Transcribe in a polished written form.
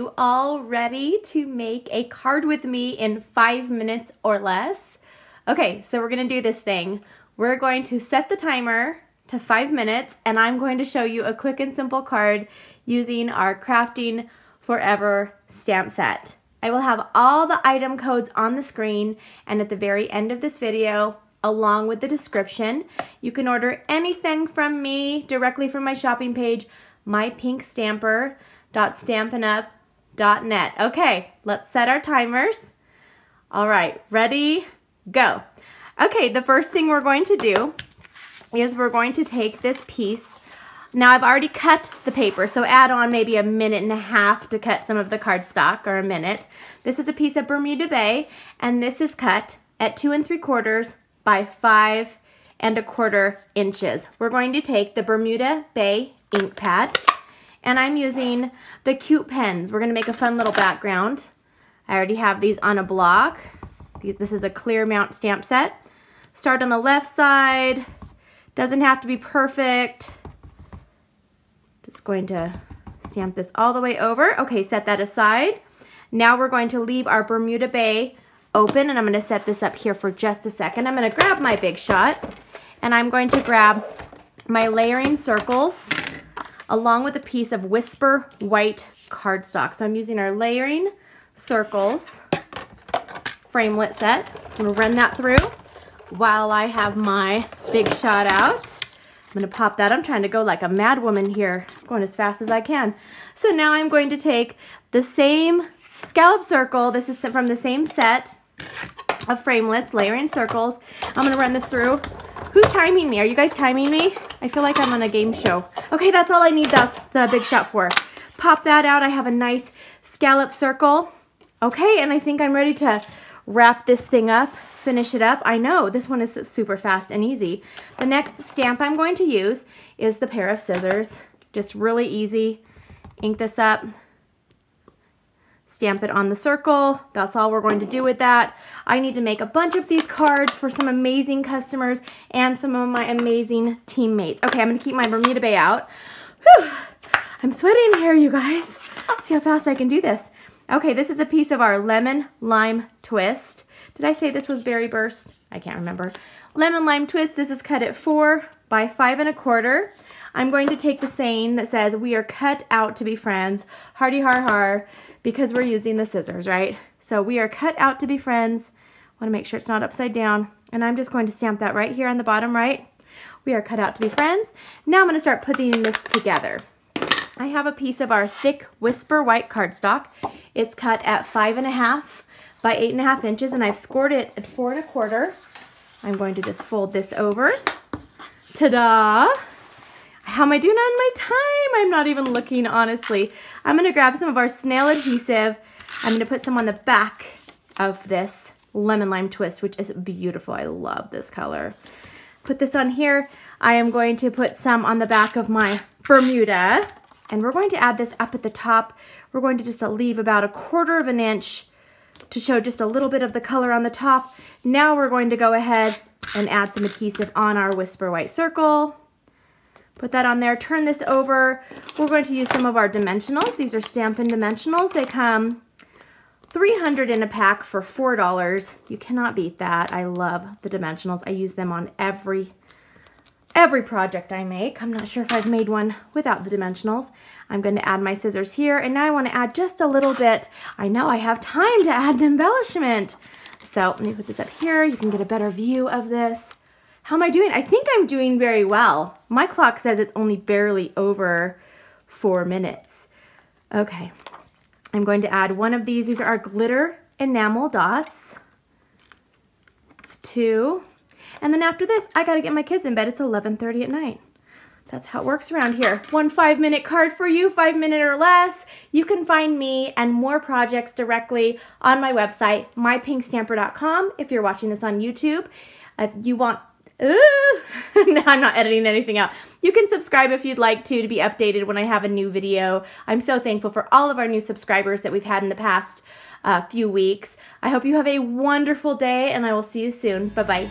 you all ready to make a card with me in 5 minutes or less? Okay, so we're gonna do this thing. We're going to set the timer to 5 minutes, and I'm going to show you a quick and simple card using our Crafting Forever stamp set. I will have all the item codes on the screen, and at the very end of this video, along with the description, you can order anything from me directly from my shopping page, mypinkstamper.stampinup.net. Okay, let's set our timers. All right, ready, go. Okay, the first thing we're going to do is we're going to take this piece. Now I've already cut the paper, so add on maybe a minute and a half to cut some of the cardstock, or a minute. This is a piece of Bermuda Bay, and this is cut at 2 3/4 by 5 1/4 inches. We're going to take the Bermuda Bay ink pad, and I'm using the cute pens. We're gonna make a fun little background. I already have these on a block. This is a clear mount stamp set. Start on the left side. Doesn't have to be perfect. Just going to stamp this all the way over. Okay, set that aside. Now we're going to leave our Bermuda Bay open, and I'm going to set this up here for just a second. I'm going to grab my Big Shot, and I'm going to grab my layering circles along with a piece of Whisper white cardstock. So I'm using our layering circles framelit set. I'm going to run that through while I have my Big Shot out. I'm going to pop that. I'm trying to go like a mad woman here, going as fast as I can. So now I'm going to take the same scallop circle. This is from the same set of framelits, layering circles. I'm going to run this through. Who's timing me? Are you guys timing me? I feel like I'm on a game show. Okay, that's all I need the Big Shot for. Pop that out. I have a nice scallop circle. Okay, and I think I'm ready to wrap this thing up. Finish it up. I know, this one is super fast and easy. The next stamp I'm going to use is the pair of scissors. Just really easy. Ink this up. Stamp it on the circle. That's all we're going to do with that. I need to make a bunch of these cards for some amazing customers and some of my amazing teammates. Okay, I'm going to keep my Bermuda Bay out. Whew. I'm sweating here, you guys. See how fast I can do this. Okay, this is a piece of our Lemon Lime Twist. Did I say this was Berry Burst? I can't remember. Lemon Lime Twist. This is cut at 4 by 5 1/4. I'm going to take the saying that says, we are cut out to be friends, hardy har har, because we're using the scissors, right? So we are cut out to be friends. I want to make sure it's not upside down. And I'm just going to stamp that right here on the bottom right. We are cut out to be friends. Now I'm going to start putting this together. I have a piece of our thick Whisper white cardstock. It's cut at 5 1/2 by 8 1/2 inches, and I've scored it at 4 1/4. I'm going to just fold this over. Ta-da! How am I doing on my time? I'm not even looking, honestly. I'm going to grab some of our snail adhesive. I'm going to put some on the back of this Lemon Lime Twist, which is beautiful. I love this color. Put this on here. I am going to put some on the back of my Bermuda, and we're going to add this up at the top. We're going to just leave about 1/4 inch to show just a little bit of the color on the top. Now we're going to go ahead and add some adhesive on our Whisper white circle. Put that on there, turn this over. We're going to use some of our dimensionals. These are Stampin' dimensionals. They come 300 in a pack for $4. You cannot beat that. I love the dimensionals. I use them on every project I make. I'm not sure if I've made one without the dimensionals. I'm going to add my scissors here, and now I want to add just a little bit. I know I have time to add an embellishment. So let me put this up here. You can get a better view of this. How am I doing? I think I'm doing very well. My clock says it's only barely over 4 minutes. Okay, I'm going to add one of these. These are our glitter enamel dots. 2. And then after this, I gotta get my kids in bed. It's 11:30 at night. That's how it works around here. One 5-minute card for you, 5 minute or less. You can find me and more projects directly on my website, mypinkstamper.com. If you're watching this on YouTube, if you want, no, I'm not editing anything out. You can subscribe if you'd like to be updated when I have a new video. I'm so thankful for all of our new subscribers that we've had in the past few weeks. I hope you have a wonderful day, and I will see you soon. Bye-bye.